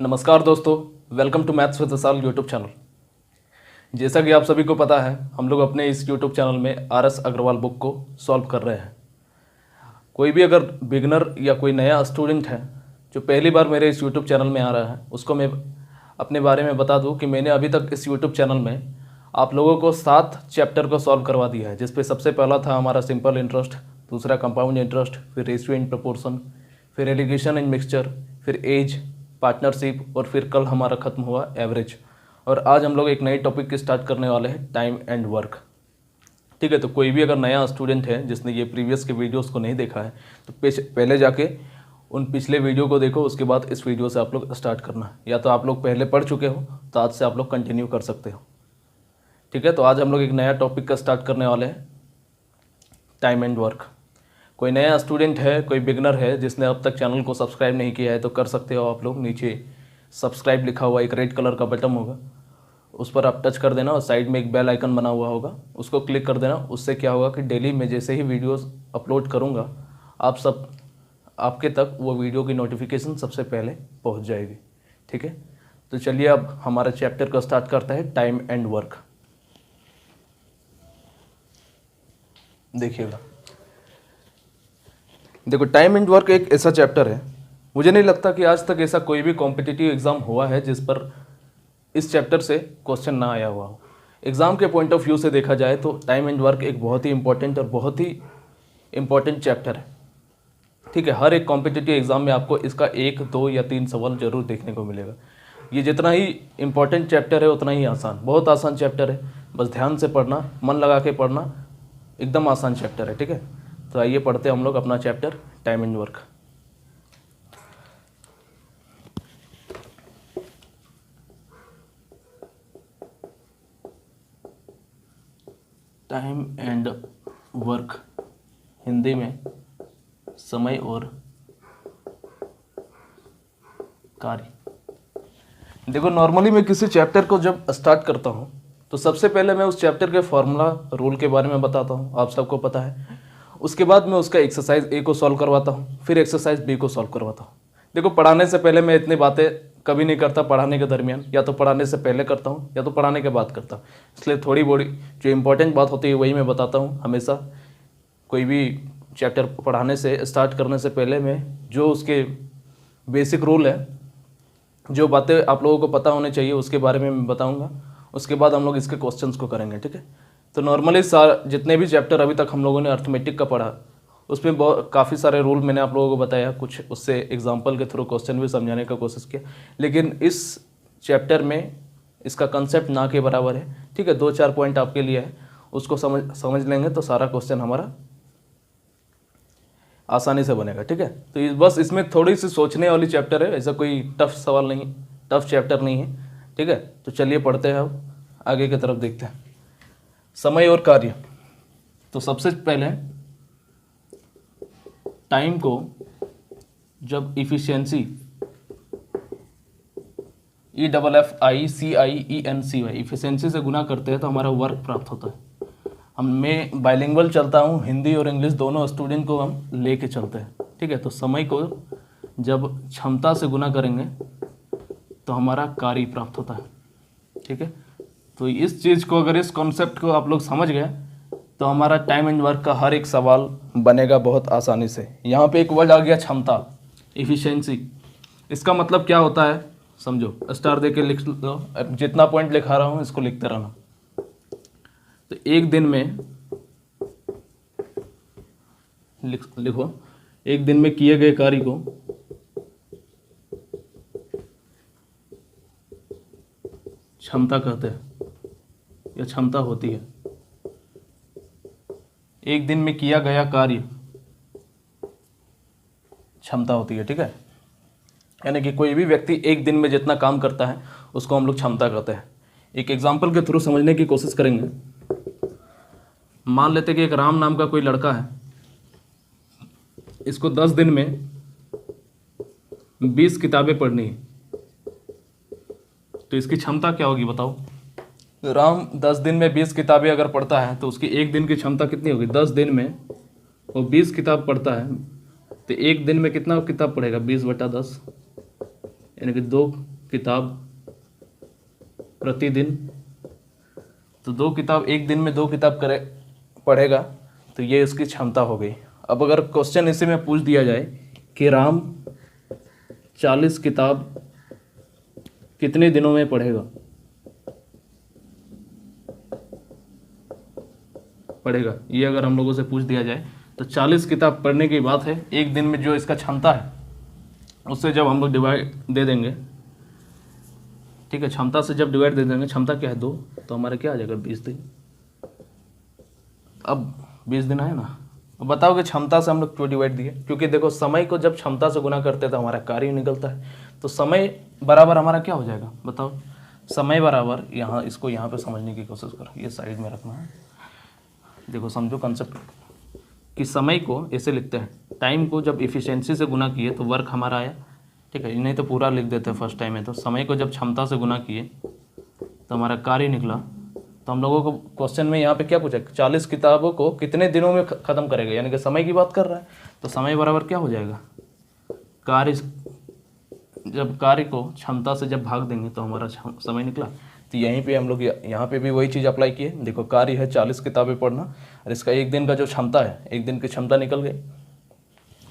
नमस्कार दोस्तों, welcome to maths with Vishal YouTube channel. जैसा कि आप सभी को पता है, हम लोग अपने इस यूट्यूब चैनल में आर.एस. अग्रवाल बुक को सॉल्व कर रहे हैं। कोई भी अगर बिगनर या कोई नया स्टूडेंट है जो पहली बार मेरे इस यूट्यूब चैनल में आ रहा है, उसको मैं अपने बारे में बता दूं कि मैंने अभी तक इस यूट्यूब चैनल में आप लोगों को 7 चैप्टर को सॉल्व करवा दिया है, जिसपे सबसे पहला था हमारा सिंपल इंटरेस्ट, दूसरा कंपाउंड इंटरेस्ट, फिर रेशियो इन प्रोपोर्शन, फिर एलिगेशन इन मिक्सचर, फिर एज, पार्टनरशिप और फिर कल हमारा ख़त्म हुआ एवरेज। और आज हम लोग एक नई टॉपिक की स्टार्ट करने वाले हैं, टाइम एंड वर्क। ठीक है, तो कोई भी अगर नया स्टूडेंट है जिसने ये प्रीवियस के वीडियोस को नहीं देखा है तो पहले जाके उन पिछले वीडियो को देखो, उसके बाद इस वीडियो से आप लोग स्टार्ट करना। या तो आप लोग पहले पढ़ चुके हो तो आज से आप लोग कंटिन्यू कर सकते हो। ठीक है, तो आज हम लोग एक नया टॉपिक का स्टार्ट करने वाले हैं, टाइम एंड वर्क। कोई नया स्टूडेंट है, कोई बिगनर है जिसने अब तक चैनल को सब्सक्राइब नहीं किया है तो कर सकते हो आप लोग। नीचे सब्सक्राइब लिखा हुआ एक रेड कलर का बटन होगा, उस पर आप टच कर देना और साइड में एक बेल आइकन बना हुआ होगा, उसको क्लिक कर देना। उससे क्या होगा कि डेली मैं जैसे ही वीडियोस अपलोड करूँगा आपके तक वो वीडियो की नोटिफिकेशन सबसे पहले पहुँच जाएगी। ठीक है, तो चलिए अब हमारा चैप्टर का स्टार्ट करता है, टाइम एंड वर्क। देखिएगा, देखो टाइम एंड वर्क एक ऐसा चैप्टर है, मुझे नहीं लगता कि आज तक ऐसा कोई भी कॉम्पिटिटिव एग्ज़ाम हुआ है जिस पर इस चैप्टर से क्वेश्चन ना आया हुआ हो। एग्ज़ाम के पॉइंट ऑफ व्यू से देखा जाए तो टाइम एंड वर्क एक बहुत ही इंपॉर्टेंट और बहुत ही इम्पॉर्टेंट चैप्टर है। ठीक है, हर एक कॉम्पिटिटिव एग्ज़ाम में आपको इसका 1, 2 या 3 सवाल जरूर देखने को मिलेगा। ये जितना ही इम्पॉर्टेंट चैप्टर है उतना ही आसान, बहुत आसान चैप्टर है। बस ध्यान से पढ़ना, मन लगा के पढ़ना, एकदम आसान चैप्टर है। ठीक है, तो आइए पढ़ते हैं हम लोग अपना chapter time and work. Time and work, Hindi में समय और कार्य। देखो, नॉर्मली मैं किसी चैप्टर को जब स्टार्ट करता हूँ तो सबसे पहले मैं उस चैप्टर के फॉर्मूला रूल के बारे में बताता हूँ, आप सबको पता है। उसके बाद मैं उसका एक्सरसाइज ए को सॉल्व करवाता हूँ, फिर एक्सरसाइज बी को सॉल्व करवाता हूँ। देखो, पढ़ाने से पहले मैं इतनी बातें कभी नहीं करता, पढ़ाने के दरमियान या तो पढ़ाने से पहले करता हूँ या तो पढ़ाने के बाद करता हूँ। इसलिए थोड़ी बड़ी जो इंपॉर्टेंट बात होती है वही मैं बताता हूँ हमेशा। कोई भी चैप्टर पढ़ाने से स्टार्ट करने से पहले मैं जो उसके बेसिक रूल है, जो बातें आप लोगों को पता होने चाहिए, उसके बारे में मैं बताऊँगा। उसके बाद हम लोग इसके क्वेश्चंस को करेंगे। ठीक है, तो नॉर्मली जितने भी चैप्टर अभी तक हम लोगों ने अर्थमेटिक का पढ़ा, उसमें काफ़ी सारे रूल मैंने आप लोगों को बताया, कुछ उससे एग्जांपल के थ्रू क्वेश्चन भी समझाने का कोशिश किया। लेकिन इस चैप्टर में इसका कंसेप्ट ना के बराबर है। ठीक है, 2-4 पॉइंट आपके लिए है, उसको समझ लेंगे तो सारा क्वेश्चन हमारा आसानी से बनेगा। ठीक है, तो बस इसमें थोड़ी सी सोचने वाली चैप्टर है, ऐसा कोई टफ सवाल नहीं, टफ चैप्टर नहीं है। ठीक है, तो चलिए पढ़ते हैं, अब आगे की तरफ देखते हैं। समय और कार्य। तो सबसे पहले टाइम को जब इफिशियंसी EFFICIENCY इफिशियंसी से गुना करते हैं तो हमारा वर्क प्राप्त होता है। मैं बाइलिंगुअल चलता हूँ, हिंदी और इंग्लिश दोनों स्टूडेंट को हम लेके चलते हैं। ठीक है, तो समय को जब क्षमता से गुना करेंगे तो हमारा कार्य प्राप्त होता है। ठीक है, तो इस चीज़ को, अगर इस कॉन्सेप्ट को आप लोग समझ गए तो हमारा टाइम एंड वर्क का हर एक सवाल बनेगा बहुत आसानी से। यहाँ पे एक वर्ड आ गया क्षमता, इफिशियंसी। इसका मतलब क्या होता है समझो, स्टार दे के लिख लो, जितना पॉइंट लिखा रहा हूँ इसको लिखते रहना। तो एक दिन में लिखो, एक दिन में किए गए कार्य को क्षमता कहते हैं या क्षमता होती है। एक दिन में किया गया कार्य क्षमता होती है। ठीक है, यानी कि कोई भी व्यक्ति एक दिन में जितना काम करता है उसको हम लोग क्षमता कहते हैं। एक एग्जांपल के थ्रू समझने की कोशिश करेंगे। मान लेते कि एक राम नाम का कोई लड़का है, इसको 10 दिन में 20 किताबें पढ़नी है, तो इसकी क्षमता क्या होगी बताओ। राम 10 दिन में 20 किताबें अगर पढ़ता है तो उसकी एक दिन की क्षमता कितनी होगी। 10 दिन में वो 20 किताब पढ़ता है तो एक दिन में कितना किताब पढ़ेगा, 20/10, यानी कि 2 किताब प्रतिदिन, तो 2 किताब एक दिन में 2 किताब पढ़ेगा तो ये उसकी क्षमता हो गई। अब अगर क्वेश्चन इसी में पूछ दिया जाए कि राम 40 किताब कितने दिनों में पढ़ेगा, ये अगर हम लोगों से पूछ दिया जाए तो 40 किताब पढ़ने की बात है। एक दिन में जो इसका क्षमता है उससे जब हम लोग डिवाइड दे देंगे, ठीक है, क्षमता से जब डिवाइड दे देंगे, क्षमता क्या है 2, तो हमारे क्या आ जाएगा 20 दिन। अब 20 दिन आया ना। अब बताओ कि क्षमता से हम लोग क्यों डिवाइड दिए? क्योंकि देखो समय को जब क्षमता से गुना करते हैं तो हमारा कार्य निकलता है। तो समय बराबर हमारा क्या हो जाएगा बताओ? समय बराबर, यहाँ इसको यहाँ पे समझने की कोशिश करो, ये साइड में रखना है। देखो समझो कंसेप्ट कि समय को ऐसे लिखते हैं, टाइम को जब इफिशिएंसी से गुना किए तो वर्क हमारा आया, ठीक है, नहीं तो पूरा लिख देते हैं फर्स्ट टाइम में। तो समय को जब क्षमता से गुना किए तो हमारा कार्य निकला। तो हम लोगों को क्वेश्चन में यहाँ पे क्या पूछा, 40 किताबों को कितने दिनों में ख़त्म करेगा, यानी कि समय की बात कर रहा है। तो समय बराबर क्या हो जाएगा, कार्य, जब कार्य को क्षमता से जब भाग देंगे तो हमारा समय निकला। तो यहीं पे हम लोग यहाँ पे भी वही चीज़ अप्लाई किए। देखो कार्य है 40 किताबें पढ़ना, और इसका एक दिन का जो क्षमता है, एक दिन की क्षमता निकल गई,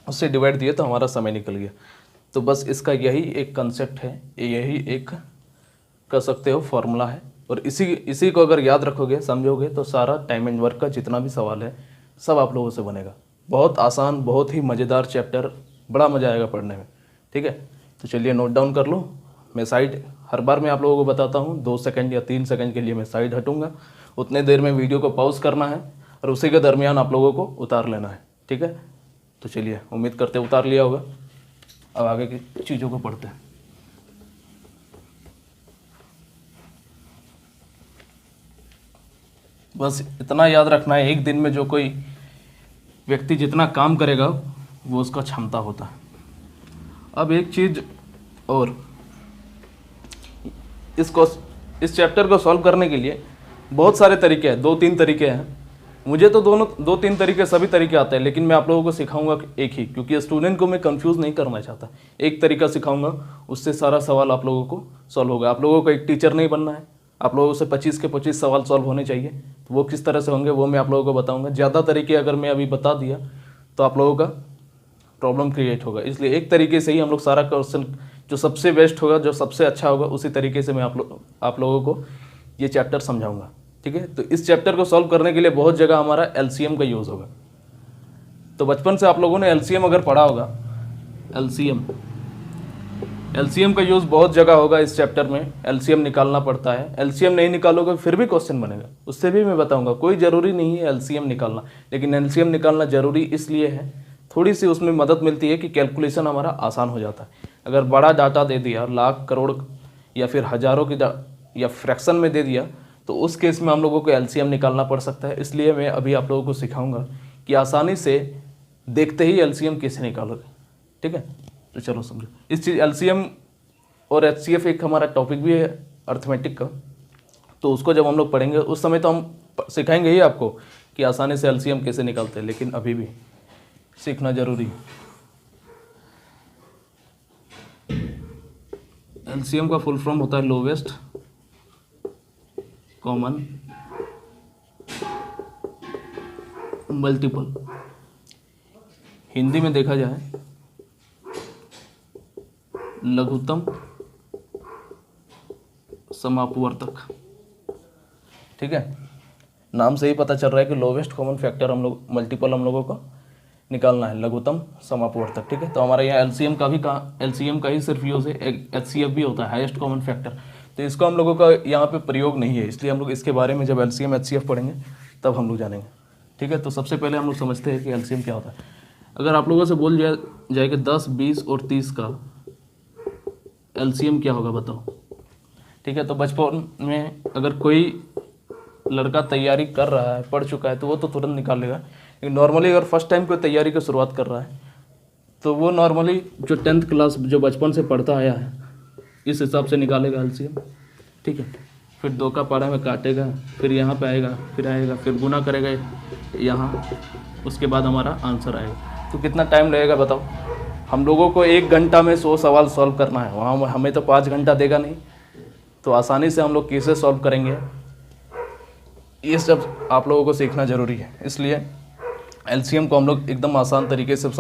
उससे डिवाइड दिए तो हमारा समय निकल गया। तो बस इसका यही एक कंसेप्ट है, यही एक कह सकते हो फॉर्मूला है। और इसी को अगर याद रखोगे, समझोगे, तो सारा टाइम एंड वर्क का जितना भी सवाल है सब आप लोगों से बनेगा। बहुत आसान, बहुत ही मज़ेदार चैप्टर, बड़ा मज़ा आएगा पढ़ने में, ठीक है। तो चलिए नोट डाउन कर लो। मैं साइड हर बार मैं आप लोगों को बताता हूँ, 2 सेकंड या 3 सेकंड के लिए मैं साइड हटूँगा। उतने देर में वीडियो को पॉज करना है और उसी के दरमियान आप लोगों को उतार लेना है, ठीक है। तो चलिए, उम्मीद करते उतार लिया होगा। अब आगे की चीज़ों को पढ़ते हैं। बस इतना याद रखना है, एक दिन में जो कोई व्यक्ति जितना काम करेगा वो उसका क्षमता होता है। अब एक चीज़ और, इस चैप्टर को सॉल्व करने के लिए बहुत सारे तरीके हैं, 2-3 तरीके हैं। मुझे तो 2-3 तरीके, सभी तरीके आते हैं, लेकिन मैं आप लोगों को सिखाऊंगा एक ही, क्योंकि स्टूडेंट को मैं कंफ्यूज नहीं करना चाहता। एक तरीका सिखाऊंगा, उससे सारा सवाल आप लोगों को सॉल्व होगा। आप लोगों को एक टीचर नहीं बनना है, आप लोगों से 25 के 25 सवाल सॉल्व होने चाहिए। तो वो किस तरह से होंगे वो मैं आप लोगों को बताऊँगा। ज़्यादा तरीके अगर मैं अभी बता दिया तो आप लोगों का प्रॉब्लम क्रिएट होगा, इसलिए एक तरीके से ही हम लोग सारा क्वेश्चन, जो सबसे बेस्ट होगा, जो सबसे अच्छा होगा, उसी तरीके से मैं आप लोगों को ये चैप्टर समझाऊंगा, ठीक है। तो इस चैप्टर को सॉल्व करने के लिए बहुत जगह हमारा एलसीएम का यूज़ होगा। तो बचपन से आप लोगों ने एलसीएम अगर पढ़ा होगा, एलसीएम का यूज़ बहुत जगह होगा। इस चैप्टर में एलसीएम निकालना पड़ता है। एलसीएम नहीं निकालोगे फिर भी क्वेश्चन बनेगा, उससे भी मैं बताऊंगा। कोई ज़रूरी नहीं है एलसीएम निकालना, लेकिन एलसीएम निकालना ज़रूरी इसलिए है, थोड़ी सी उसमें मदद मिलती है कि कैलकुलेशन हमारा आसान हो जाता है। अगर बड़ा डाटा दे दिया, लाख करोड़ या फिर हज़ारों की या फ्रैक्शन में दे दिया, तो उस केस में हम लोगों को एलसीएम निकालना पड़ सकता है। इसलिए मैं अभी आप लोगों को सिखाऊंगा कि आसानी से देखते ही एलसीएम कैसे निकालोगे, ठीक है। तो चलो समझो इस चीज़, एलसीएम और एचसीएफ एक हमारा टॉपिक भी है अर्थमेटिक का। तो उसको जब हम लोग पढ़ेंगे उस समय तो हम सिखाएंगे ही आपको कि आसानी से एलसीएम कैसे निकालते हैं, लेकिन अभी भी सीखना जरूरी है। एलसीएम का फुल फॉर्म होता है लोवेस्ट कॉमन मल्टीपल। हिंदी में देखा जाए लघुत्तम समापवर्तक, ठीक है। नाम से ही पता चल रहा है कि लोवेस्ट कॉमन फैक्टर हम लोग, मल्टीपल हम लोगों को निकालना है, लघुत्तम समापवर्तक, ठीक है। तो हमारे यहाँ एलसीएम का ही सिर्फ यूज़ है। एचसीएफ भी होता है, हाईएस्ट कॉमन फैक्टर। तो इसको हम लोगों का यहाँ पे प्रयोग नहीं है, इसलिए हम लोग इसके बारे में जब एलसीएम एचसीएफ पढ़ेंगे तब हम लोग जानेंगे, ठीक है। तो सबसे पहले हम लोग समझते हैं कि एलसीएम क्या होता है। अगर आप लोगों से बोल जाए कि 10, 20 और 30 का एलसीएम क्या होगा बताओ, ठीक है। तो बचपन में अगर कोई लड़का तैयारी कर रहा है, पढ़ चुका है, तो वो तो तुरंत निकाल लेगा। लेकिन नॉर्मली अगर फर्स्ट टाइम कोई तैयारी की शुरुआत कर रहा है तो वो नॉर्मली जो 10th क्लास जो बचपन से पढ़ता आया है इस हिसाब से निकालेगा एलसीएम, ठीक है। फिर 2 का पारा में काटेगा, फिर यहाँ पे आएगा, फिर गुना करेगा यहाँ, उसके बाद हमारा आंसर आएगा। तो कितना टाइम लगेगा बताओ? हम लोगों को 1 घंटा में 100 सवाल सॉल्व करना है, वहाँ हमें तो 5 घंटा देगा नहीं, तो आसानी से हम लोग कैसे सॉल्व करेंगे, ये सब आप लोगों को सीखना ज़रूरी है। इसलिए एलसीएम को हम लोग एकदम आसान तरीके से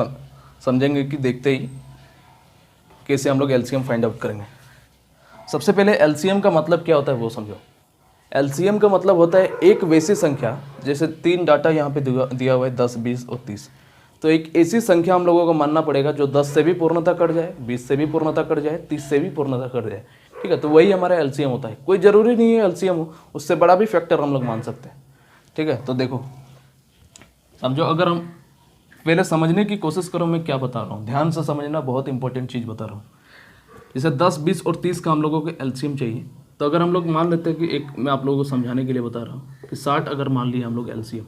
समझेंगे कि देखते ही कैसे हम लोग एलसीएम फाइंड आउट करेंगे। सबसे पहले एलसीएम का मतलब क्या होता है वो समझो। एलसीएम का मतलब होता है एक वैसी संख्या, जैसे 3 डाटा यहाँ पे दिया हुआ है 10, 20 और 30, तो एक ऐसी संख्या हम लोगों को मानना पड़ेगा जो 10 से भी पूर्णतः कट जाए, 20 से भी पूर्णतः कट जाए, 30 से भी पूर्णतः कट जाए। ठीक है, तो वही हमारा एलसीएम होता है। कोई ज़रूरी नहीं है एलसीएम हो, उससे बड़ा भी फैक्टर हम लोग मान सकते हैं। ठीक है, तो देखो समझो, अगर हम पहले समझने की कोशिश करो मैं क्या बता रहा हूँ, ध्यान से समझना, बहुत इंपॉर्टेंट चीज़ बता रहा हूँ। जैसे 10, 20 और 30 का हम लोगों को एलसीएम चाहिए, तो अगर हम लोग मान लेते हैं कि एक, मैं आप लोगों को समझाने के लिए बता रहा हूँ कि 60 अगर मान लिया हम लोग एलसीएम,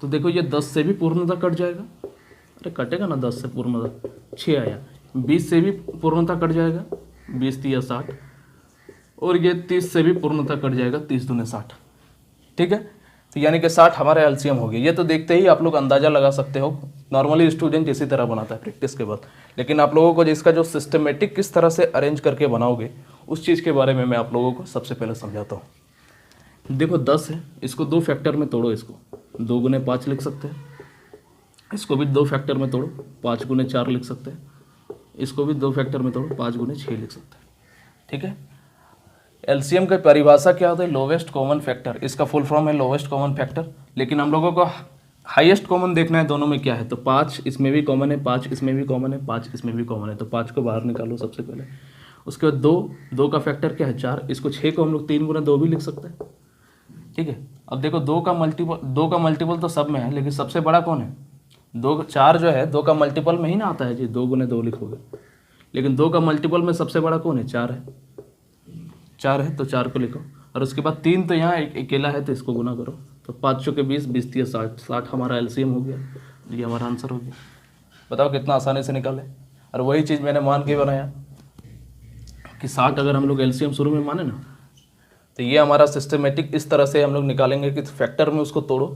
तो देखो ये 10 से भी पूर्णतः कट जाएगा, अरे कटेगा ना 10 से पूर्णतः, 6 आया, 20 से भी पूर्णतः कट जाएगा, 20 3 60, और ये 30 से भी पूर्णतः कट जाएगा, 30 दूने 60। ठीक है, तो यानी कि 60 हमारा एलसीएम हो गया। ये तो देखते ही आप लोग अंदाज़ा लगा सकते हो, नॉर्मली स्टूडेंट इसी तरह बनाता है प्रैक्टिस के बाद, लेकिन आप लोगों को जिसका जो सिस्टमेटिक किस तरह से अरेंज करके बनाओगे उस चीज़ के बारे में मैं आप लोगों को सबसे पहले समझाता हूँ। देखो 10 है, इसको 2 फैक्टर में तोड़ो, इसको 2 गुने 5 लिख सकते हैं, इसको भी 2 फैक्टर में तोड़ो, 5 गुने 4 लिख सकते हैं, इसको भी 2 फैक्टर में तोड़ो, 5 गुने 6 लिख सकते हैं। ठीक है, एलसीएम की परिभाषा क्या होता है, लोवेस्ट कॉमन फैक्टर, इसका फुल फॉर्म है लोवेस्ट कॉमन फैक्टर, लेकिन हम लोगों को हाईएस्ट कॉमन देखना है दोनों में क्या है, तो 5 इसमें भी कॉमन है, 5 इसमें भी कॉमन है, 5 इसमें भी कॉमन है, तो 5 को बाहर निकालो सबसे पहले। उसके बाद 2 का फैक्टर क्या है, 4, इसको 6 को हम लोग 3 गुना 2 भी लिख सकते हैं। ठीक है, अब देखो 2 का मल्टीपल तो सब में है, लेकिन सबसे बड़ा कौन है, 4 जो है 2 का मल्टीपल में ही ना आता है जी, 2 गुने 2 लिखोगे, लेकिन 2 का मल्टीपल में सबसे बड़ा कौन है, 4 है, 4 है तो 4 को लिखो, और उसके बाद 3 तो यहाँ अकेला है तो इसको गुना करो, तो 5 चौके 20, 20 3 60, 60 हमारा एलसीएम हो गया, ये हमारा आंसर हो गया। बताओ कितना आसानी से निकाले। और वही चीज़ मैंने मान के बनाया कि 60 अगर हम लोग एलसीएम शुरू में माने ना, तो ये हमारा सिस्टमेटिक इस तरह से हम लोग निकालेंगे कि फैक्टर में उसको तोड़ो।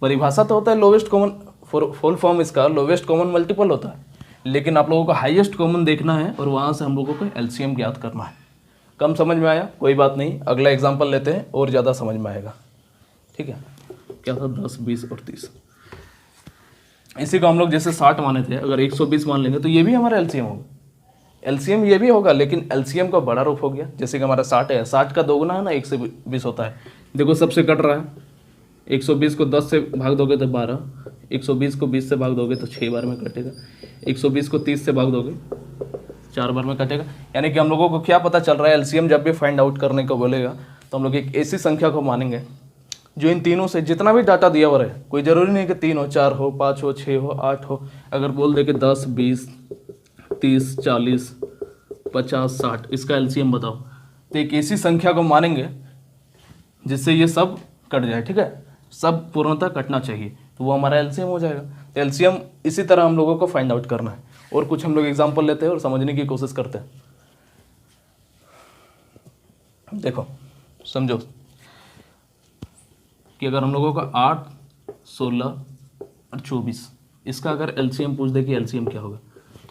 परिभाषा तो होता है लोवेस्ट कॉमन, फुल फॉर्म इसका लोवेस्ट कॉमन मल्टीपल होता है, लेकिन आप लोगों को हाईएस्ट कॉमन देखना है और वहाँ से हम लोगों को एलसीएम ज्ञात करना है। कम समझ में आया, कोई बात नहीं, अगला एग्जाम्पल लेते हैं और ज़्यादा समझ में आएगा। ठीक है, क्या था, 10, 20 और 30, इसी को हम लोग जैसे 60 माने थे, अगर 120 मान लेंगे तो ये भी हमारा एलसीएम होगा, एलसीएम ये भी होगा, लेकिन एलसीएम का बड़ा रूप हो गया। जैसे कि हमारा 60 है, 60 का 2 गुना है ना 120 होता है, देखो सबसे कट रहा है, 120 को 10 से भाग दोगे तो 12, 120 को 20 से भाग दोगे तो 6 बार में कटेगा, 120 को 30 से भाग दोगे 4 बार में कटेगा। यानी कि हम लोगों को क्या पता चल रहा है, एलसीएम जब भी फाइंड आउट करने को बोलेगा तो हम लोग एक ऐसी संख्या को मानेंगे जो इन तीनों से जितना भी डाटा दिया हुआ है, कोई ज़रूरी नहीं कि 3 हो, 4 हो, 5 हो, 6 हो, 8 हो, अगर बोल दे कि 10, 20, 30, 40, 50, 60 इसका एलसीएम बताओ, तो एक ऐसी संख्या को मानेंगे जिससे ये सब कट जाए। ठीक है, सब पूर्णतः कटना चाहिए, तो वो हमारा एलसीएम हो जाएगा। तो एलसीएम इसी तरह हम लोगों को फाइंड आउट करना है। और कुछ हम लोग एग्जांपल लेते हैं और समझने की कोशिश करते हैं। देखो समझो कि अगर हम लोगों का 8, 16 और 24 इसका अगर एलसीएम पूछ दे कि एलसीएम क्या होगा,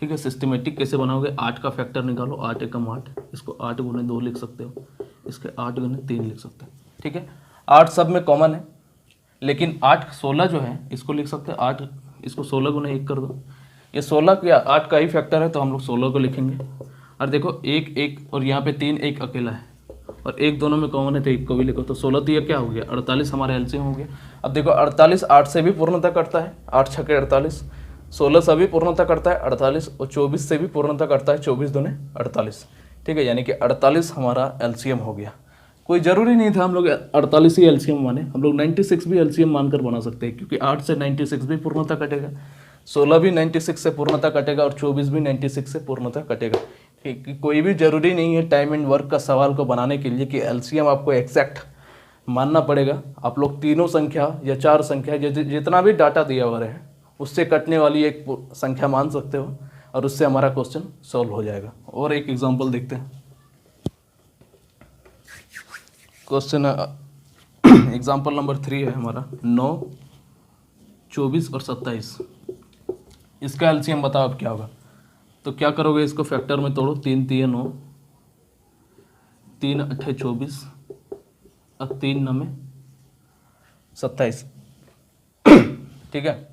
ठीक है, सिस्टमेटिक कैसे बनाओगे, 8 का फैक्टर निकालो, 8 एकम 8, इसको 8 गुने 2 लिख सकते हो, इसके 8 गुने 3 लिख सकते हो। ठीक है, 8 सब में कॉमन है, लेकिन 8 16 जो है इसको लिख सकते हैं 8, इसको 16 गुने 1 कर दो, ये 16 क्या 8 का ही फैक्टर है तो हम लोग 16 को लिखेंगे। और देखो 1 1 और यहाँ पे 3 1 अकेला है और 1 दोनों में कॉमन है तो 1 को भी लिखो, तो 16 तो ये क्या हो गया 48 हमारा एलसीएम हो गया। अब देखो 48 8 से भी पूर्णतः करता है, 8 छके 48, 16 से भी पूर्णतः करता है 48 और 24 से भी पूर्णतः करता है 24 दूने 48। ठीक है, यानी कि 48 हमारा एलसीएम हो गया। कोई ज़रूरी नहीं था हम लोग 48 ही एलसीएम माने, हम लोग 96 भी एलसीएम मानकर बना सकते हैं, क्योंकि 8 से 96 भी पूर्णतः कटेगा, 16 भी 96 से पूर्णतः कटेगा और 24 भी 96 से पूर्णतः कटेगा। ठीक, कोई भी ज़रूरी नहीं है टाइम एंड वर्क का सवाल को बनाने के लिए कि एलसीएम आपको एग्जैक्ट मानना पड़ेगा। आप लोग तीनों संख्या या 4 संख्या जितना भी डाटा दिया हुआ है उससे कटने वाली एक संख्या मान सकते हो और उससे हमारा क्वेश्चन सॉल्व हो जाएगा। और एक एग्जांपल देखते हैं, क्वेश्चन एग्जांपल नंबर 3 है हमारा 9, 24 और 27। इसका एलसीएम बताओ अब क्या होगा। तो क्या करोगे, इसको फैक्टर में तोड़ो, 3 3 9, 3 8 24 और 3 9 27। ठीक है,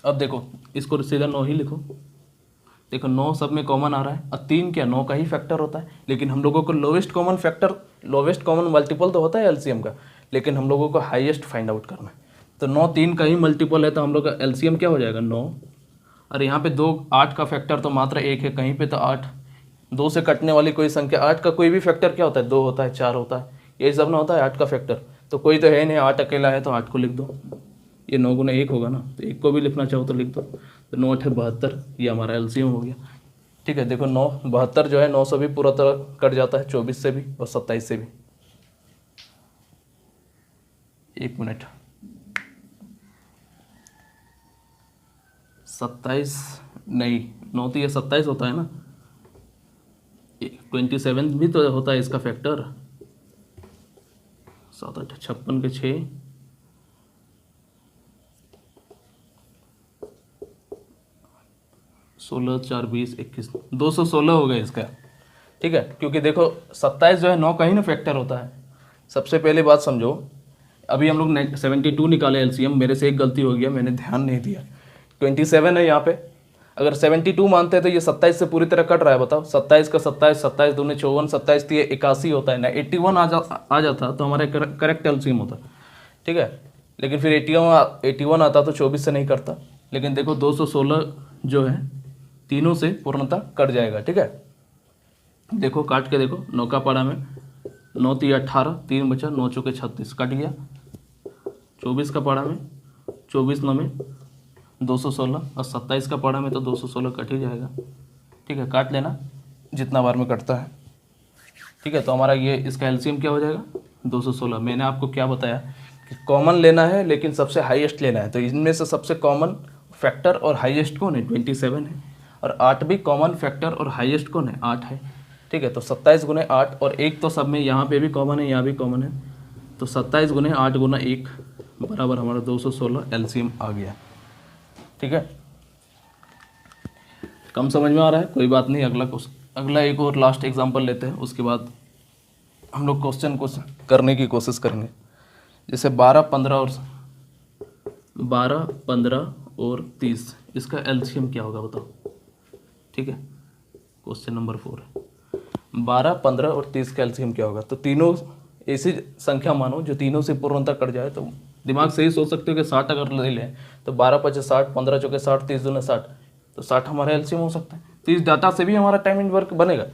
अब देखो इसको सीधा 9 ही लिखो। देखो 9 सब में कॉमन आ रहा है और 3 क्या 9 का ही फैक्टर होता है, लेकिन हम लोगों को lowest common factor, lowest common multiple तो होता है एलसीएम का, लेकिन हम लोगों को हाईएस्ट फाइंड आउट करना है। तो 9 3 का ही मल्टीपल है, तो हम लोग का एलसीएम क्या हो जाएगा 9। और यहाँ पे 2 8 का फैक्टर तो मात्र 1 है, कहीं पे तो 8, 2 से कटने वाली कोई संख्या, 8 का कोई भी फैक्टर क्या होता है 2 होता है, 4 होता है, यही सब ना होता है 8 का फैक्टर। तो कोई तो है नहीं, 8 अकेला है तो 8 को लिख दो। ये 9 गुना 1 होगा ना, तो 1 को भी लिखना चाहो तो लिख दो। तो 9 8 72, ये हमारा एलसीएम हो गया। ठीक है, देखो 9 72 जो है 9 से भी पूरा तरह कट जाता है, 24 से भी और 27 से भी। 1 मिनट, 27 नहीं, 9 तो ये 27 होता है ना, 27 भी तो होता है इसका फैक्टर। 7 8 56 के 6, 16 4 20 21, 216 हो गया इसका। ठीक है, क्योंकि देखो 27 जो है 9 का ही ना फैक्टर होता है। सबसे पहले बात समझो, अभी हम लोग 72 निकाले एलसीएम, मेरे से एक गलती हो गया, मैंने ध्यान नहीं दिया। 27 है यहाँ पे, अगर 72 मानते हैं तो ये 27 से पूरी तरह कट रहा है। बताओ 27 का 27, 27 दूने 54, 27 ये 81 होता है ना, 81 आ जाता तो हमारा करेक्ट एलसीएम होता। ठीक है, लेकिन फिर 81 आता तो 24 से नहीं करता। लेकिन देखो 216 जो है तीनों से पूर्णतः कट जाएगा। ठीक है, देखो काट के देखो, 9 का पारा में 9 3 18, 3 बचा, 9 चौके 36 कट गया। 24 का पारा में 24 9 में 216 और 27 का पारा में तो 216 कट ही जाएगा। ठीक है, काट लेना जितना बार में कटता है। ठीक है, तो हमारा ये इसका एलसीएम क्या हो जाएगा 216। मैंने आपको क्या बताया कि कॉमन लेना है लेकिन सबसे हाईएस्ट लेना है, तो इनमें से सबसे कॉमन फैक्टर और हाईएस्ट कौन है 27 है, और 8 भी कॉमन फैक्टर और हाईएस्ट कौन है 8 है। ठीक है, तो 27 गुने 8 और 1 तो सब में यहाँ पे भी कॉमन है, यहाँ भी कॉमन है, तो 27 गुने 8 गुना 1 बराबर हमारा 216 एलसीएम आ गया। ठीक है, कम समझ में आ रहा है, कोई बात नहीं। अगला एक और लास्ट एग्जांपल लेते हैं, उसके बाद हम लोग क्वेश्चन को करने की कोशिश करेंगे। जैसे 12 15 और 30, इसका एलसीएम क्या होगा बताओ। ठीक है, क्वेश्चन नंबर 4 है, 12 15 और 30 का एलसीएम क्या होगा। तो तीनों ऐसी संख्या मानो जो तीनों से पूर्णतः कट जाए। तो दिमाग से ही सोच सकते हो कि 60 अगर ले लें तो 12 5 60, 15 चौके 60, 30 दूने 60, तो 60 हमारा एलसीएम हो सकता है। तो इस डाटा से भी हमारा टाइम इन वर्क बनेगा।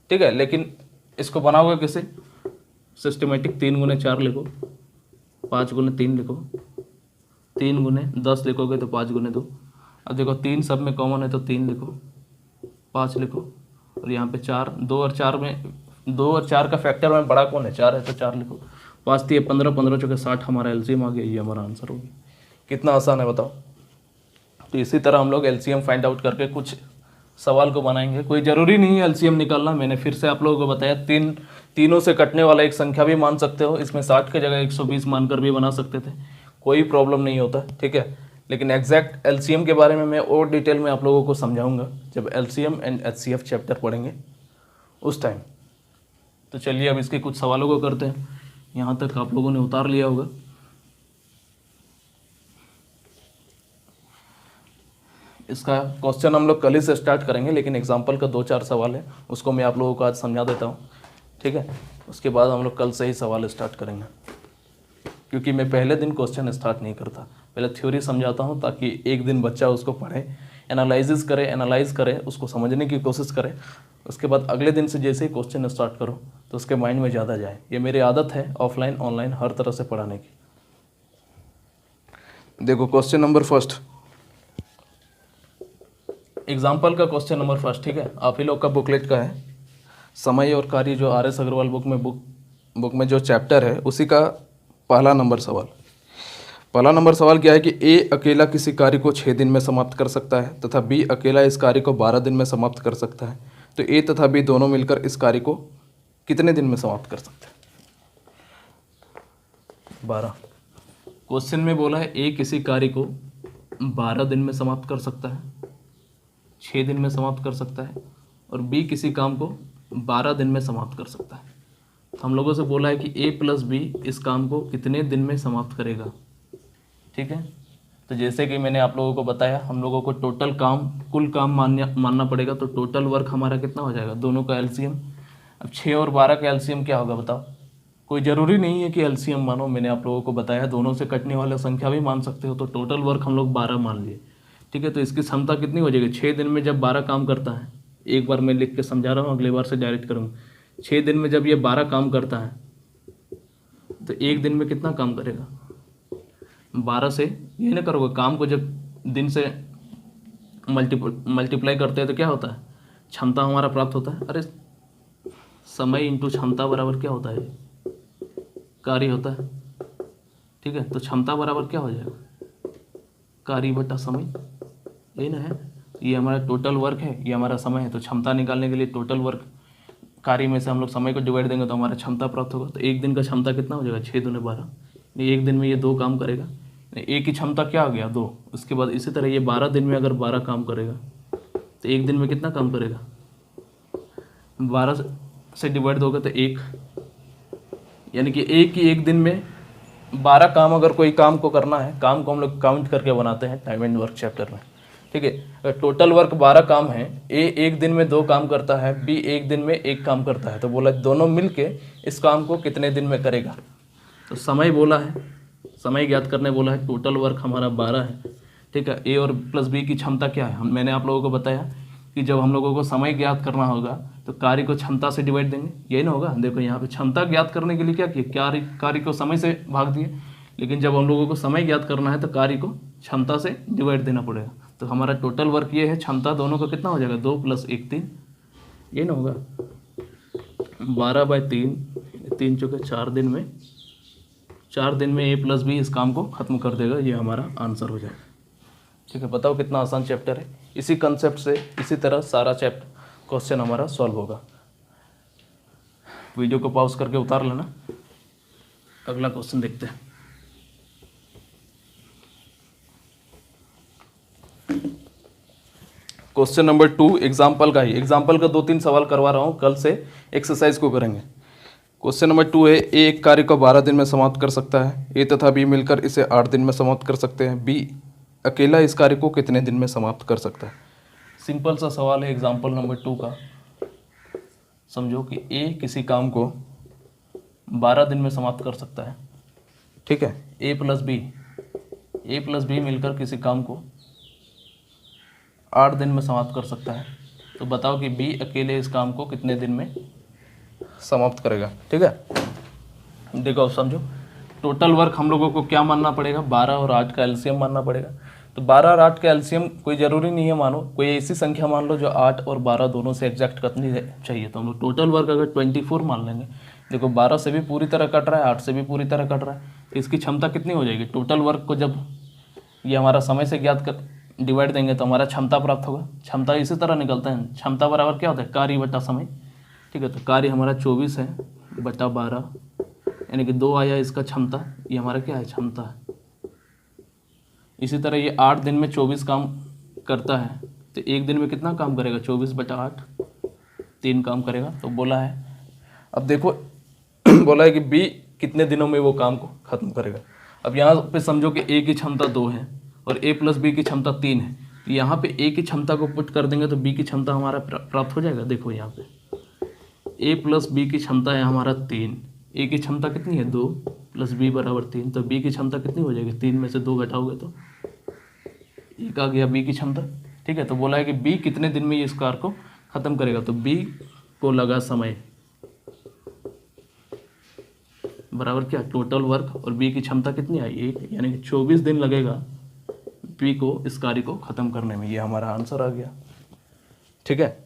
ठीक है, लेकिन इसको बनाओगे कैसे, सिस्टमेटिक 3 गुने 4 लिखो, 5 गुने 3 लिखो, 3 गुने 10 लिखोगे तो 5 गुने 2। अब देखो 3 सब में कॉमन है तो 3 लिखो, 5 लिखो, और यहाँ पे 4, 2 और 4 का फैक्टर में बड़ा कौन है 4 है, तो 4 लिखो। 5 3 15, 15 चौके 60 हमारा एलसीएम आ गया। ये हमारा आंसर हो गया। कितना आसान है बताओ। तो इसी तरह हम लोग एलसीएम फाइंड आउट करके कुछ सवाल को बनाएंगे। कोई ज़रूरी नहीं है एलसीएम निकालना, मैंने फिर से आप लोगों को बताया, तीनों से कटने वाला एक संख्या भी मान सकते हो। इसमें 60 की जगह 120 मानकर भी बना सकते थे, कोई प्रॉब्लम नहीं होता। ठीक है, लेकिन एग्जैक्ट एलसीएम के बारे में मैं और डिटेल में आप लोगों को समझाऊंगा जब एलसीएम एंड एचसीएफ चैप्टर पढ़ेंगे उस टाइम। तो चलिए अब इसके कुछ सवालों को करते हैं। यहाँ तक आप लोगों ने उतार लिया होगा। इसका क्वेश्चन हम लोग कल ही से स्टार्ट करेंगे, लेकिन एग्जाम्पल का 2-4 सवाल है, उसको मैं आप लोगों को आज समझा देता हूँ। ठीक है, उसके बाद हम लोग कल से ही सवाल स्टार्ट करेंगे, क्योंकि मैं पहले दिन क्वेश्चन स्टार्ट नहीं करता, पहले थ्योरी समझाता हूँ ताकि एक दिन बच्चा उसको पढ़े, एनालाइज करे, उसको समझने की कोशिश करे। उसके बाद अगले दिन से जैसे ही क्वेश्चन स्टार्ट करो तो उसके माइंड में ज़्यादा जाए। ये मेरी आदत है ऑफलाइन ऑनलाइन हर तरह से पढ़ाने की। देखो क्वेश्चन नंबर फर्स्ट, एग्जाम्पल का क्वेश्चन नंबर फर्स्ट। ठीक है, आप ही लोग का बुकलेट का है, समय और कार्य, जो RS अग्रवाल बुक में जो चैप्टर है उसी का पहला नंबर सवाल क्या है कि A अकेला किसी कार्य को 6 दिन में समाप्त कर सकता है तथा B अकेला इस कार्य को 12 दिन में समाप्त कर सकता है। तो A तथा B दोनों मिलकर इस कार्य को कितने दिन में समाप्त कर सकते हैं 12। क्वेश्चन में बोला है A किसी कार्य को 12 दिन में समाप्त कर सकता है, 6 दिन में समाप्त कर सकता है, और बी किसी काम को 12 दिन में समाप्त कर सकता है। तो हम लोगों से बोला है कि ए प्लस बी इस काम को कितने दिन में समाप्त करेगा। ठीक है, तो जैसे कि मैंने आप लोगों को बताया, हम लोगों को टोटल काम, कुल काम मानना पड़ेगा। तो टोटल वर्क हमारा कितना हो जाएगा, दोनों का एलसीएम। अब 6 और 12 का एलसीएम क्या होगा बताओ। कोई ज़रूरी नहीं है कि एलसीएम मानो, मैंने आप लोगों को बताया दोनों से कटने वाला संख्या भी मान सकते हो। तो टोटल वर्क हम लोग 12 मान लिए। ठीक है, तो इसकी क्षमता कितनी हो जाएगी, 6 दिन में जब 12 काम करता है, एक बार मैं लिख के समझा रहा हूँ, अगले बार से डायरेक्ट करूँगा। 6 दिन में जब ये 12 काम करता है तो एक दिन में कितना काम करेगा, 12 से ये ना करोगे काम को, जब दिन से मल्टीप्लाई करते हैं तो क्या होता है, क्षमता हमारा प्राप्त होता है। अरे समय इंटू क्षमता बराबर क्या होता है, कार्य होता है। ठीक है, तो क्षमता बराबर क्या हो जाएगा, कार्य बटा समय, यही ना है। ये हमारा टोटल वर्क है, ये हमारा समय है। तो क्षमता निकालने के लिए टोटल वर्क, कार्य में से हम लोग समय को डिवाइड देंगे तो हमारा क्षमता प्राप्त होगा। तो एक दिन का क्षमता कितना हो जाएगा, 6 दूने 12। एक दिन में ये 2 काम करेगा, एक की क्षमता क्या आ गया, 2। उसके बाद इसी तरह ये 12 दिन में अगर 12 काम करेगा तो एक दिन में कितना काम करेगा, 12 से डिवाइड दोगे तो 1, यानी कि एक दिन में 12 काम, अगर कोई काम को करना है, काम को हम लोग काउंट करके बनाते हैं टाइम एंड वर्क चैप्टर में। ठीक है, अगर टोटल वर्क 12 काम है, ए एक दिन में 2 काम करता है, बी एक दिन में 1 काम करता है, तो बोला दोनों मिलके इस काम को कितने दिन में करेगा। तो समय बोला है, समय ज्ञात करने बोला है, टोटल वर्क हमारा 12 है। ठीक है, ए और प्लस बी की क्षमता क्या है, मैंने आप लोगों को बताया कि जब हम लोगों को समय ज्ञात करना होगा तो कार्य को क्षमता से डिवाइड देंगे, यही ना होगा। देखो यहाँ पे क्षमता ज्ञात करने के लिए क्या किया, कार्य को समय से भाग दिए, लेकिन जब हम लोगों को समय ज्ञात करना है तो कार्य को क्षमता से डिवाइड देना पड़ेगा। तो हमारा टोटल वर्क ये है, क्षमता दोनों का कितना हो जाएगा, 2 + 1 3, ये ना होगा 12/3, 3 चौके 4 दिन में, 4 दिन में ए प्लस बी इस काम को ख़त्म कर देगा, ये हमारा आंसर हो जाएगा। ठीक है, बताओ कितना आसान चैप्टर है। इसी कंसेप्ट से इसी तरह सारा चैप्टर क्वेश्चन हमारा सॉल्व होगा। वीडियो को पॉज करके उतार लेना, अगला क्वेश्चन देखते हैं। क्वेश्चन नंबर 2 एग्जाम्पल का ही, एग्जाम्पल का 2-3 सवाल करवा रहा हूँ, कल से एक्सरसाइज को करेंगे। क्वेश्चन नंबर 2 है, ए एक कार्य को 12 दिन में समाप्त कर सकता है, ए तथा बी मिलकर इसे 8 दिन में समाप्त कर सकते हैं, बी अकेला इस कार्य को कितने दिन में समाप्त कर सकता है। सिंपल सा सवाल है एग्जाम्पल नंबर 2 का। समझो कि ए किसी काम को 12 दिन में समाप्त कर सकता है। ठीक है, ए प्लस बी मिलकर किसी काम को 8 दिन में समाप्त कर सकता है। तो बताओ कि बी अकेले इस काम को कितने दिन में समाप्त करेगा। ठीक है, देखो समझो, टोटल वर्क हम लोगों को क्या मानना पड़ेगा, 12 और 8 का एलसीएम मानना पड़ेगा। तो 12 और 8 का एलसीएम कोई ज़रूरी नहीं है मानो, कोई ऐसी संख्या मान लो जो 8 और 12 दोनों से एग्जैक्ट कटनी चाहिए। तो हम लोग टोटल वर्क अगर 24 मान लेंगे, देखो 12 से भी पूरी तरह कट रहा है, 8 से भी पूरी तरह कट रहा है, तो इसकी क्षमता कितनी हो जाएगी। टोटल वर्क को जब ये हमारा समय से ज्ञात कर डिवाइड देंगे तो हमारा क्षमता प्राप्त होगा। क्षमता इसी तरह निकलता है, क्षमता बराबर क्या होता है, कार्य बटा समय। ठीक है, तो कार्य हमारा 24 है बटा 12, यानी कि 2 आया इसका क्षमता, ये हमारा क्या है, क्षमता है। इसी तरह ये 8 दिन में 24 काम करता है, तो एक दिन में कितना काम करेगा, 24/8, 3 काम करेगा। तो बोला है, अब देखो बोला है कि बी कितने दिनों में वो काम को ख़त्म करेगा। अब यहाँ पे समझो कि ए की क्षमता 2 है और ए प्लस बी की क्षमता 3 है, तो यहाँ पे ए की क्षमता को पुट कर देंगे तो बी की क्षमता हमारा प्राप्त हो जाएगा। देखो यहाँ पे ए प्लस बी की क्षमता है हमारा 3, ए की क्षमता कितनी है 2 + बी = 3, तो बी की क्षमता कितनी हो जाएगी, 3 में से 2 घटाओगे तो 1 आ गया बी की क्षमता। ठीक है, तो बोला है कि बी कितने दिन में ये इस कार्य को ख़त्म करेगा। तो बी को लगा समय बराबर क्या, टोटल वर्क, और बी की क्षमता कितनी आई 1, यानी कि 24 दिन लगेगा बी को इस कार्य को ख़त्म करने में। ये हमारा आंसर आ गया। ठीक है,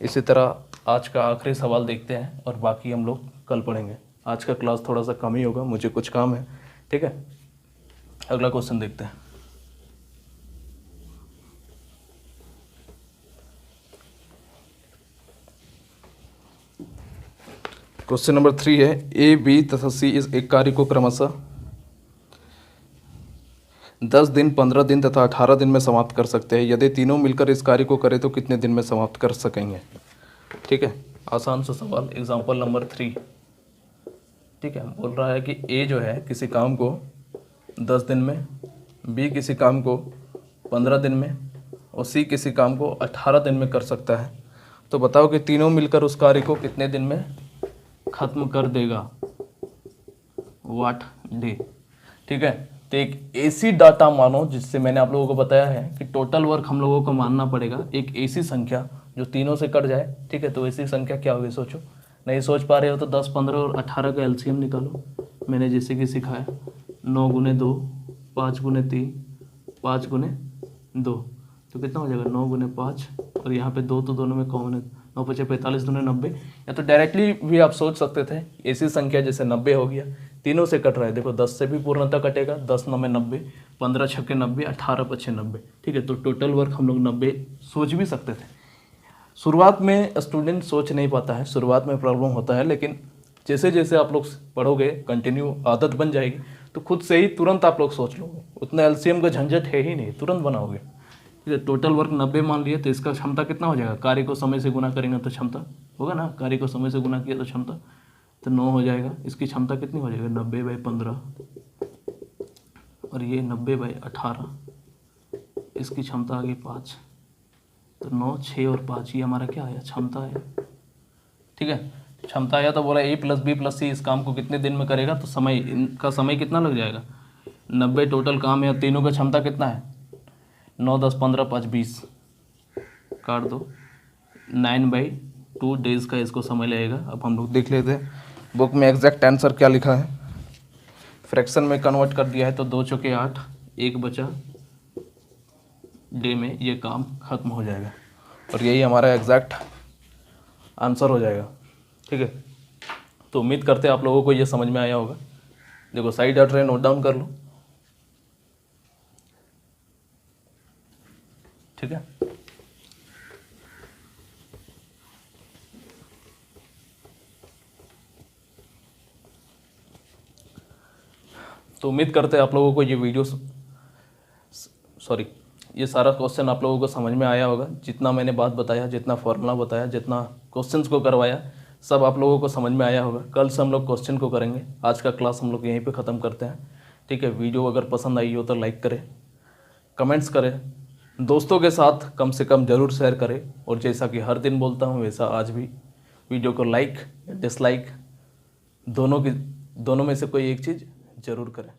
इसी तरह आज का आखिरी सवाल देखते हैं और बाकी हम लोग कल पढ़ेंगे। आज का क्लास थोड़ा सा कम ही होगा, मुझे कुछ काम है। ठीक है, अगला क्वेश्चन देखते हैं। क्वेश्चन नंबर 3 है, ए बी तथा सी इस एक कार्य को क्रमशः 10 दिन, 15 दिन तथा 18 दिन में समाप्त कर सकते हैं। यदि तीनों मिलकर इस कार्य को करें तो कितने दिन में समाप्त कर सकेंगे। ठीक है, आसान सा सवाल, एग्जाम्पल नंबर 3। ठीक है, बोल रहा है कि ए जो है किसी काम को 10 दिन में, बी किसी काम को 15 दिन में और सी किसी काम को 18 दिन में कर सकता है। तो बताओ कि तीनों मिलकर उस कार्य को कितने दिन में खत्म कर देगा। What day. ठीक है, तो एक ऐसी डाटा मानो जिससे मैंने आप लोगों को बताया है कि टोटल वर्क हम लोगों को मानना पड़ेगा एक ऐसी संख्या जो तीनों से कट जाए। ठीक है, तो ऐसी संख्या क्या होगी सोचो। नहीं सोच पा रहे हो तो 10, 15 और 18 का एलसीएम निकालो। मैंने जैसे कि सिखाया 9 गुने 2, 5 गुने 3, 5 गुने 2, तो कितना हो जाएगा 9 गुने 5 और यहाँ पे 2 तो दोनों में कॉमन है, 9 पचे 45 दूने 90। या तो डायरेक्टली भी आप सोच सकते थे ऐसी संख्या जैसे 90 हो गया, तीनों से कट रहा है। देखो 10 से भी पूर्णतः कटेगा, 10 9 में 90, 15 छक्के 90, 18 पचे 90। ठीक है, तो टोटल वर्क हम लोग 90 सोच भी सकते थे। शुरुआत में स्टूडेंट सोच नहीं पाता है, शुरुआत में प्रॉब्लम होता है, लेकिन जैसे जैसे आप लोग पढ़ोगे, कंटिन्यू आदत बन जाएगी तो खुद से ही तुरंत आप लोग सोच लोगे। उतना एलसीएम का झंझट है ही नहीं, तुरंत बनाओगे। ठीक है, टोटल वर्क 90 मान लिया तो इसका क्षमता कितना हो जाएगा। कार्य को समय से गुना करेंगे तो क्षमता होगा ना, कार्य को समय से गुना किया तो क्षमता, तो 9 हो जाएगा। इसकी क्षमता कितनी हो जाएगी 90/15 और ये 90/18, इसकी क्षमता आ गई 5, तो 9, 6 और 5 ये हमारा क्या आया, क्षमता है। ठीक है, क्षमता आया तो बोला A + B + C इस काम को कितने दिन में करेगा, तो समय, इनका समय कितना लग जाएगा 90 टोटल काम है। तीनों का क्षमता कितना है 9, 10, 15, 5, 20, काट दो, 9/2 डेज का इसको समय लगेगा। अब हम लोग देख लेते हैं बुक में एग्जैक्ट आंसर क्या लिखा है। फ्रैक्शन में कन्वर्ट कर दिया है तो 2 चौके 8, 1 बचा, डे में ये काम खत्म हो जाएगा और यही हमारा एग्जैक्ट आंसर हो जाएगा। ठीक है, तो उम्मीद करते हैं आप लोगों को ये समझ में आया होगा। देखो साइड हट रहे, नोट डाउन कर लो। ठीक है, तो उम्मीद करते हैं आप लोगों को ये वीडियो, सॉरी, ये सारा क्वेश्चन आप लोगों को समझ में आया होगा। जितना मैंने बात बताया, जितना फॉर्मूला बताया, जितना क्वेश्चंस को करवाया, सब आप लोगों को समझ में आया होगा। कल से हम लोग क्वेश्चन को करेंगे। आज का क्लास हम लोग यहीं पे ख़त्म करते हैं। ठीक है, वीडियो अगर पसंद आई हो तो लाइक करें, कमेंट्स करें, दोस्तों के साथ कम से कम ज़रूर शेयर करें। और जैसा कि हर दिन बोलता हूँ वैसा आज भी वीडियो को लाइक, डिसलाइक दोनों में से कोई एक चीज़ ज़रूर करें।